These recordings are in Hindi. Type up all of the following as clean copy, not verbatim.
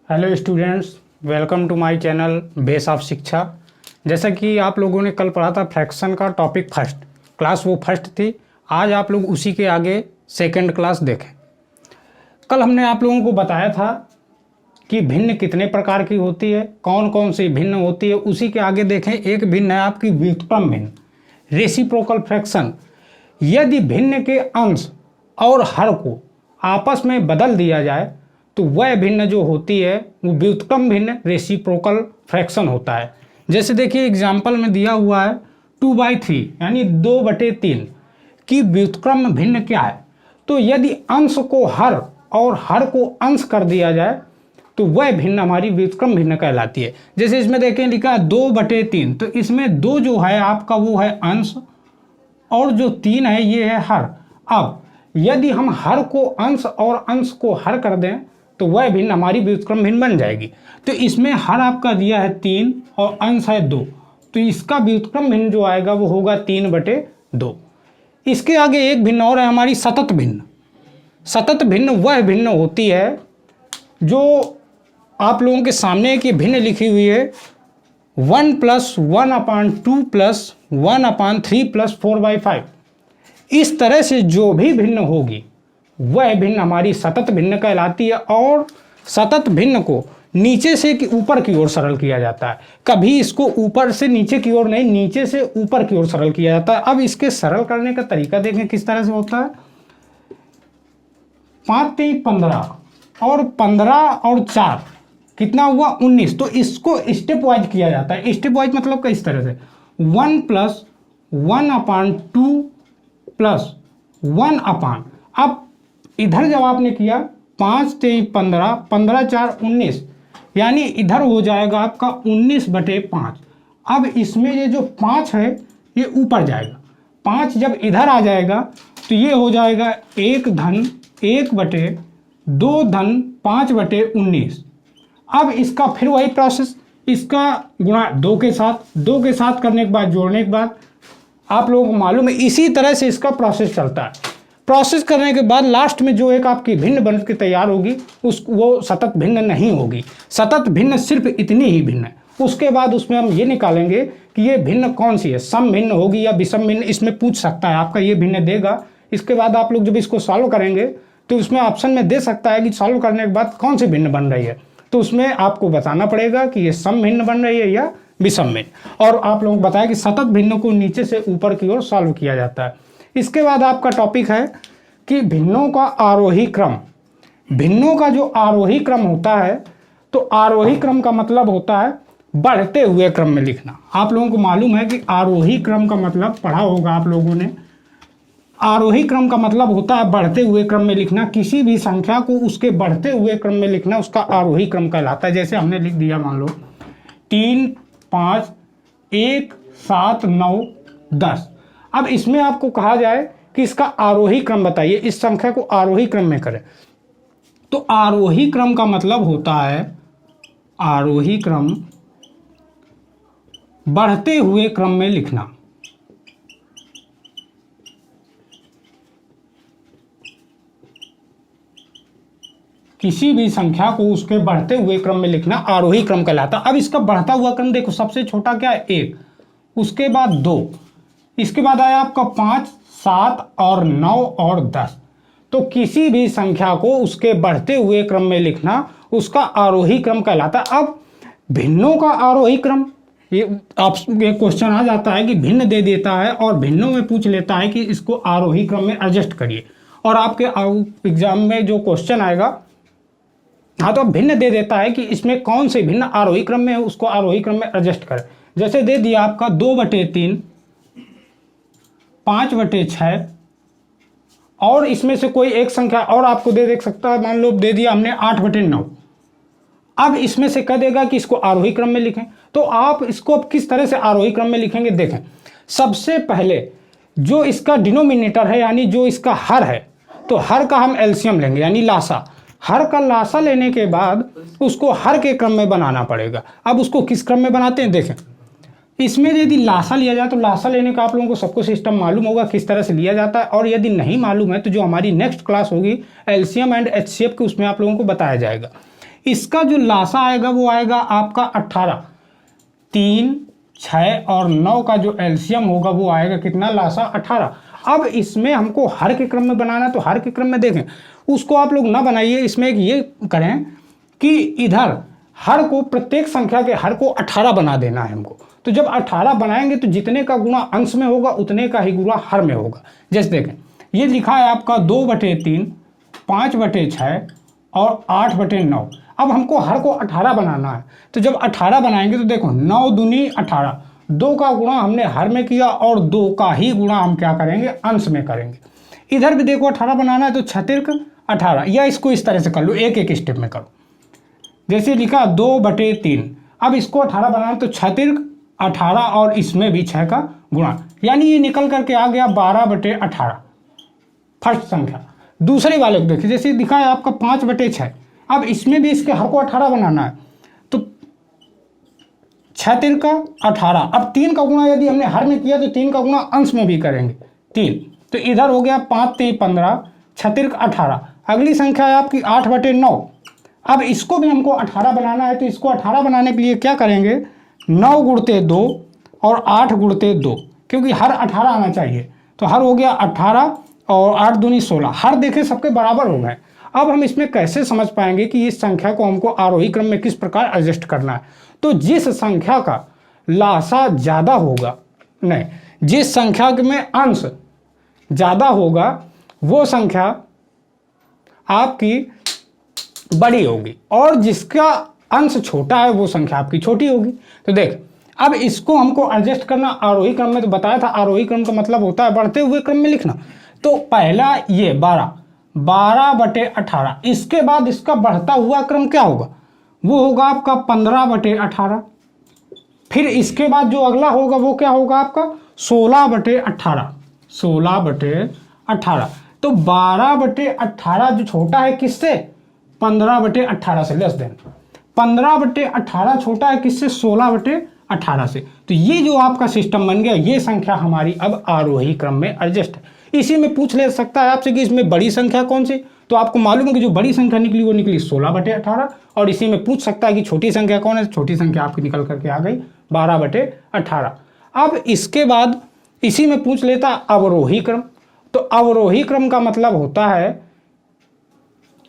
Hello students, welcome to my channel base of Shiksha. जैसा कि आप लोगों ने कल पढ़ा था फ्रैक्शन का टॉपिक फर्स्ट क्लास, वो फर्स्ट थी। आज आप लोग उसी के आगे सेकंड क्लास देखें। कल हमने आप लोगों को बताया था कि भिन्न कितने प्रकार की होती है, कौन कौन सी भिन्न होती है। उसी के आगे देखें, एक भिन्न है आपकी व्युत्क्रम भिन्न, रेसिप्रोकल फ्रैक्शन। यदि भिन्न के अंश और हर को आपस में बदल दिया जाए तो वह भिन्न जो होती है वो व्युत्क्रम भिन्न रेसिप्रोकल फ्रैक्शन होता है। जैसे देखिए एग्जाम्पल में दिया हुआ है 2/3 यानी 2/3 की व्युत्क्रम भिन्न क्या है। तो यदि अंश को हर और हर को अंश कर दिया जाए तो वह भिन्न हमारी व्युत्क्रम भिन्न कहलाती है। जैसे इसमें देखें लिखा है 2/3, तो इसमें 2 जो है आपका वो है अंश और जो 3 है ये है हर। अब यदि हम हर को अंश और अंश को हर कर दें तो वह भिन्न हमारी व्युत्क्रम भिन्न बन जाएगी। तो इसमें हर आपका दिया है 3 और अंश है 2, तो इसका व्युत्क्रम भिन्न जो आएगा वो होगा 3/2। इसके आगे एक भिन्न और है हमारी सतत भिन्न। सतत भिन्न वह भिन्न होती है जो आप लोगों के सामने की भिन्न लिखी हुई है 1 + 1/2 + 1/3 + 4/5। इस तरह से जो भी भिन्न होगी वह भिन्न हमारी सतत भिन्न कहलाती है। और सतत भिन्न को नीचे से ऊपर की ओर सरल किया जाता है। कभी इसको ऊपर से नीचे की ओर नहीं, नीचे से ऊपर की ओर सरल किया जाता है। अब इसके सरल करने का तरीका देखें किस तरह से होता है। 5 × 3 = 15 और 15 और 4 कितना हुआ 19। तो इसको स्टेप वाइज किया जाता है। स्टेप वाइज मतलब का इस तरह से 1 + 1/2 + 1/। अब इधर जब आपने किया 5 × 3 = 15, 15 × 4 = 19, यानी इधर हो जाएगा आपका 19/5। अब इसमें ये जो 5 है ये ऊपर जाएगा। 5 जब इधर आ जाएगा तो ये हो जाएगा 1 धन 1/2 धन 5/19। अब इसका फिर वही प्रोसेस, इसका गुणा 2 के साथ करने के बाद जोड़ने के बाद आप लोगों को मालूम है इसी तरह से इसका प्रोसेस चलता है। प्रोसेस करने के बाद लास्ट में जो एक आपकी भिन्न बन के तैयार होगी वो सतत भिन्न नहीं होगी। सतत भिन्न सिर्फ इतनी ही भिन्न है। उसके बाद उसमें हम ये निकालेंगे कि ये भिन्न कौन सी है, सम भिन्न होगी या विषम भिन्न। इसमें पूछ सकता है आपका ये भिन्न देगा। इसके बाद आप लोग जब इसको सॉल्व करेंगे तो उसमें ऑप्शन में दे सकता है कि सॉल्व करने के बाद कौन सी भिन्न बन रही है। तो उसमें आपको बताना पड़ेगा कि ये सम भिन्न बन रही है या विषम भिन्न। और आप लोगों को बताया कि सतत भिन्न को नीचे से ऊपर की ओर सॉल्व किया जाता है। इसके बाद आपका टॉपिक है कि भिन्नों का आरोही क्रम। भिन्नों का जो आरोही क्रम होता है, तो आरोही क्रम का मतलब होता है बढ़ते हुए क्रम में लिखना। आप लोगों को मालूम है कि आरोही क्रम का मतलब पढ़ा होगा आप लोगों ने। आरोही क्रम का मतलब होता है बढ़ते हुए क्रम में लिखना। किसी भी संख्या को उसके बढ़ते हुए क्रम में लिखना उसका आरोही क्रम कहलाता है। जैसे हमने लिख दिया मान लो 3, 5, 1, 7, 9, 10। अब इसमें आपको कहा जाए कि इसका आरोही क्रम बताइए, इस संख्या को आरोही क्रम में करें। तो आरोही क्रम का मतलब होता है आरोही क्रम बढ़ते हुए क्रम में लिखना। किसी भी संख्या को उसके बढ़ते हुए क्रम में लिखना आरोही क्रम कहलाता। अब इसका बढ़ता हुआ क्रम देखो, सबसे छोटा क्या है 1, उसके बाद 2, इसके बाद आया आपका 5, 7 और 9 और 10। तो किसी भी संख्या को उसके बढ़ते हुए क्रम में लिखना उसका आरोही क्रम कहलाता है। अब भिन्नों का आरोही क्रम, ये क्वेश्चन आ जाता है कि भिन्न दे देता है और भिन्नों में पूछ लेता है कि इसको आरोही क्रम में एडजस्ट करिए। और आपके एग्जाम में जो क्वेश्चन आएगा, हाँ तो भिन्न दे देता है कि इसमें कौन से भिन्न आरोही क्रम में है, उसको आरोही क्रम में एडजस्ट करें। जैसे दे दिया आपका 2/3, 5/6 और इसमें से कोई एक संख्या और आपको दे सकता है। मान लो दे दिया हमने 8/9। अब इसमें से कह देगा कि इसको आरोही क्रम में लिखें। तो आप इसको अब किस तरह से आरोही क्रम में लिखेंगे देखें। सबसे पहले जो इसका डिनोमिनेटर है यानी जो इसका हर है, तो हर का हम एलसीएम लेंगे यानी लासा। हर का लासा लेने के बाद उसको हर के क्रम में बनाना पड़ेगा। अब उसको किस क्रम में बनाते हैं देखें। इसमें यदि लासा लिया जाए तो लासा लेने का आप लोगों को सबको सिस्टम मालूम होगा किस तरह से लिया जाता है। और यदि नहीं मालूम है तो जो हमारी नेक्स्ट क्लास होगी एलसीएम एंड एचसीएफ की, उसमें आप लोगों को बताया जाएगा। इसका जो लासा आएगा वो आएगा आपका 18। 3, 6 और 9 का जो एलसीएम होगा वो आएगा कितना, लासा 18। अब इसमें हमको हर के क्रम में बनाना है, तो हर के क्रम में देखें उसको आप लोग ना बनाइए, इसमें एक ये करें कि इधर हर को, प्रत्येक संख्या के हर को 18 बना देना है हमको। तो जब 18 बनाएंगे तो जितने का गुणा अंश में होगा उतने का ही गुणा हर में होगा। जैसे देखें ये लिखा है आपका 2/3, 5/6 और 8/9। अब हमको हर को 18 बनाना है, तो जब 18 बनाएंगे तो देखो 9 दूनी 18, 2 का गुणा हमने हर में किया और 2 का ही गुणा हम क्या करेंगे, अंश में करेंगे। इधर भी देखो 18 बनाना है तो 6 18, या इसको इस तरह से कर लो, एक एक स्टेप में करो। जैसे लिखा 2/3, अब इसको 18 बनाना तो 6 18 और इसमें भी 6 का गुणा, यानी ये निकल करके आ गया 12/18 फर्स्ट संख्या। दूसरे वाले को देखिए, जैसे दिखा है आपका 5/6, अब इसमें भी इसके हर को 18 बनाना है, तो 6 18। अब 3 का गुणा यदि हमने हर में किया तो 3 का गुणा अंश में भी करेंगे 3, तो इधर हो गया 5 15, 6 18। अगली संख्या है आपकी 8/9। अब इसको भी हमको 18 बनाना है, तो इसको 18 बनाने के लिए क्या करेंगे, 9 गुणते 2 और 8 गुणते 2, क्योंकि हर 18 आना चाहिए। तो हर हो गया 18 और 8 दूनी 16, हर देखे सबके बराबर हो गए। अब हम इसमें कैसे समझ पाएंगे कि इस संख्या को हमको आरोही क्रम में किस प्रकार एडजस्ट करना है। तो जिस संख्या का लासा ज़्यादा होगा, नहीं, जिस संख्या में अंश ज़्यादा होगा वो संख्या आपकी बड़ी होगी, और जिसका अंश छोटा है वो संख्या आपकी छोटी होगी। तो देख अब इसको हमको एडजस्ट करना आरोही क्रम में, तो बताया था आरोही क्रम का मतलब होता है बढ़ते हुए क्रम में लिखना। तो पहला ये 12/18, इसके बाद इसका बढ़ता हुआ क्रम क्या होगा, वो होगा आपका 15/18। फिर इसके बाद जो अगला होगा वो क्या होगा आपका 16/18, 16/18। तो 12/18 जो छोटा है किससे, 15/18 से, लेस देन 15/18 छोटा है किससे, 16/18 से। तो ये जो आपका सिस्टम बन गया, ये संख्या हमारी अब आरोही क्रम में एडजस्ट है। इसी में पूछ ले सकता है आपसे कि इसमें बड़ी संख्या कौन सी, तो आपको मालूम है कि जो बड़ी संख्या निकली वो निकली 16/18, और इसी में पूछ सकता है कि छोटी संख्या कौन है, छोटी संख्या आपकी निकल करके आ गई 12/18। अब इसके बाद इसी में पूछ लेता अवरोही क्रम। तो अवरोही क्रम का मतलब होता है,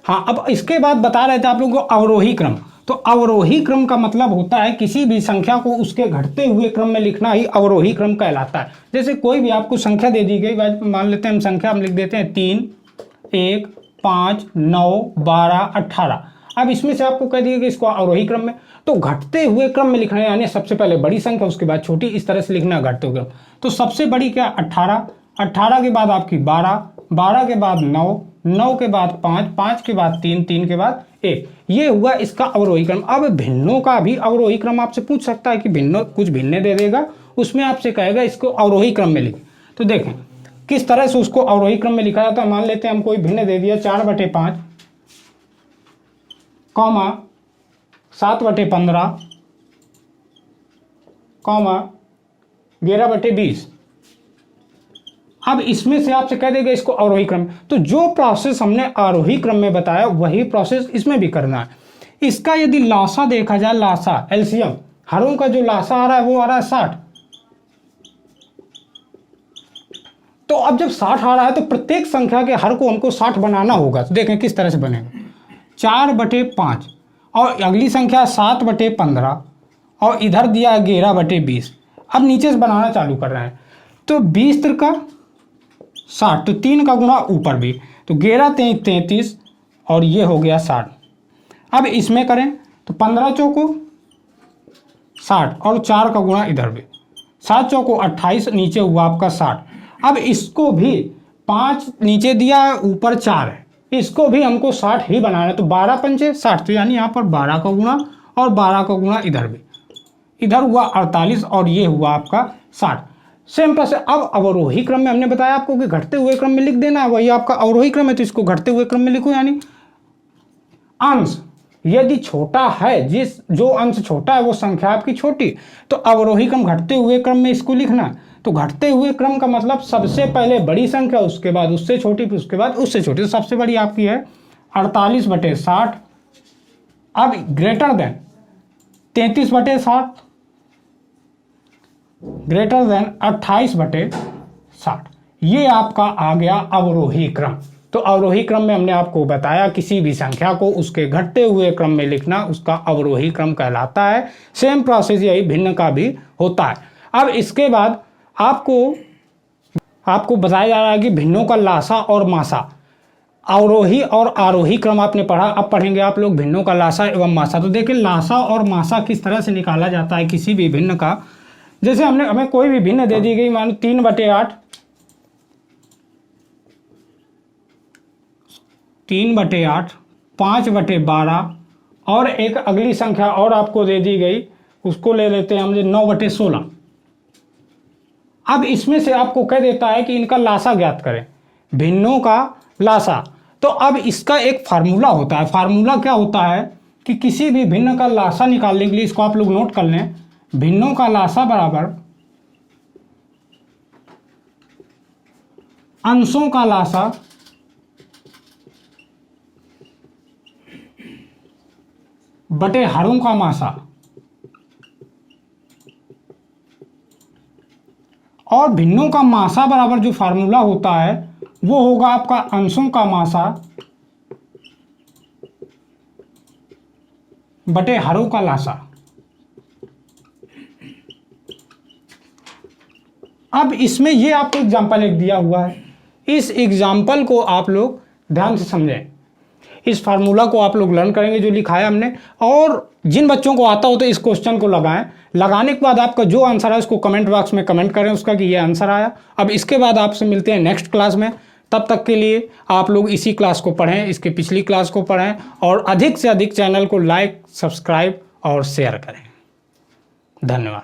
हाँ अब इसके बाद बता रहे थे आप लोगों को अवरोही क्रम। तो अवरोही क्रम का मतलब होता है किसी भी संख्या को उसके घटते हुए क्रम में लिखना ही अवरोही क्रम कहलाता है। जैसे कोई भी आपको संख्या दे दी गई, मान लेते हैं हम संख्या हम लिख देते हैं 3, 1, 5, 9, 12, 18। अब इसमें से आपको कह दिया कि इसको अवरोही क्रम में, तो घटते हुए क्रम में लिखना है, यानी सबसे पहले बड़ी संख्या उसके बाद छोटी, इस तरह से लिखना है घटते हुए क्रम। तो सबसे बड़ी क्या 18, 18 के बाद आपकी 12, 12 के बाद 9, 9 के बाद 5, 5 के बाद 3, 3 के बाद 1। ये हुआ इसका अवरोही क्रम। अब भिन्नों का भी अवरोही क्रम आपसे पूछ सकता है कि भिन्नों कुछ भिन्ने दे देगा, उसमें आपसे कहेगा इसको अवरोही क्रम में लिख। तो देखें किस तरह से उसको अवरोही क्रम में लिखा जाता है। मान लेते हैं हम कोई भिन्न दे दिया 4/5, 7/15, 11/20। अब इसमें से आपसे कह देगा इसको अवरोही क्रम। तो जो प्रोसेस हमने आरोही क्रम में बताया वही प्रोसेस इसमें भी करना है। इसका यदि लासा देखा जाए, लासा एलसीएम, हरों का जो लासा आ रहा है वो आ रहा है 60। तो अब जब 60 आ रहा है तो प्रत्येक संख्या के हर को हमको 60 बनाना होगा। तो देखें किस तरह से बनेगा, 4/5 और अगली संख्या 7/15 और इधर दिया 11/20। अब नीचे से बनाना चालू कर रहे हैं, तो 20 का 60, तो 3 का गुणा ऊपर भी, तो 11 3 33 और ये हो गया 60। अब इसमें करें तो 15 चौको 60 और 4 का गुणा इधर भी, 7 चौको 28, नीचे हुआ आपका 60। अब इसको भी 5 नीचे दिया है, ऊपर 4 है, इसको भी हमको 60 ही बनाना है। तो 12 पंचे 60, तो यानी यहाँ पर 12 का गुणा और 12 का गुणा इधर भी, इधर हुआ 48 और ये हुआ आपका 60। Same process. अब अवरोही क्रम में हमने बताया आपको कि घटते हुए क्रम में लिख देना है, वही आपका अवरोही क्रम है, तो इसको घटते हुए क्रम में लिखो। यानी अंश यदि छोटा है, जो अंश छोटा है वो संख्या आपकी छोटी, तो अवरोही क्रम घटते हुए क्रम में इसको लिखना। तो घटते हुए क्रम का मतलब सबसे पहले बड़ी संख्या, उसके बाद उससे छोटी, फिर उसके बाद उससे छोटी। तो सबसे बड़ी आपकी है 48/60, अब ग्रेटर देन 33/60 ग्रेटर देन 28/60, ये आपका आ गया अवरोही क्रम। तो अवरोही क्रम में हमने आपको बताया किसी भी संख्या को उसके घटते हुए क्रम में लिखना उसका अवरोही क्रम कहलाता है। सेम प्रोसेस यही भिन्न का भी होता है। अब इसके बाद आपको बताया जा रहा है कि भिन्नों का लासा और मासा। अवरोही और आरोही क्रम आपने पढ़ा, अब पढ़ेंगे आप लोग भिन्नों का लासा एवं मासा। तो देखिए लासा और मासा किस तरह से निकाला जाता है किसी भी भिन्न का। जैसे हमें कोई भी भिन्न दे दी गई, मान 3/8, 3/8, 5/12 और एक अगली संख्या और आपको दे दी गई, उसको ले लेते हैं हम 9/16। अब इसमें से आपको कह देता है कि इनका लासा ज्ञात करें, भिन्नों का लासा। तो अब इसका एक फार्मूला होता है। फार्मूला क्या होता है कि किसी भी भिन्न का लासा निकालने के लिए, इसको आप लोग नोट कर लें, भिन्नों का लासा बराबर अंशों का लासा बटे हरों का मासा। और भिन्नों का मासा बराबर जो फार्मूला होता है वो होगा आपका अंशों का मासा बटे हरों का लासा। अब इसमें ये आपको एग्जाम्पल एक दिया हुआ है, इस एग्जाम्पल को आप लोग ध्यान से समझें। इस फार्मूला को आप लोग लर्न करेंगे जो लिखा है हमने, और जिन बच्चों को आता हो तो इस क्वेश्चन को लगाएं। लगाने के बाद आपका जो आंसर है उसको कमेंट बॉक्स में कमेंट करें उसका कि ये आंसर आया। अब इसके बाद आपसे मिलते हैं नेक्स्ट क्लास में। तब तक के लिए आप लोग इसी क्लास को पढ़ें, इसके पिछली क्लास को पढ़ें और अधिक से अधिक चैनल को लाइक, सब्सक्राइब और शेयर करें। धन्यवाद।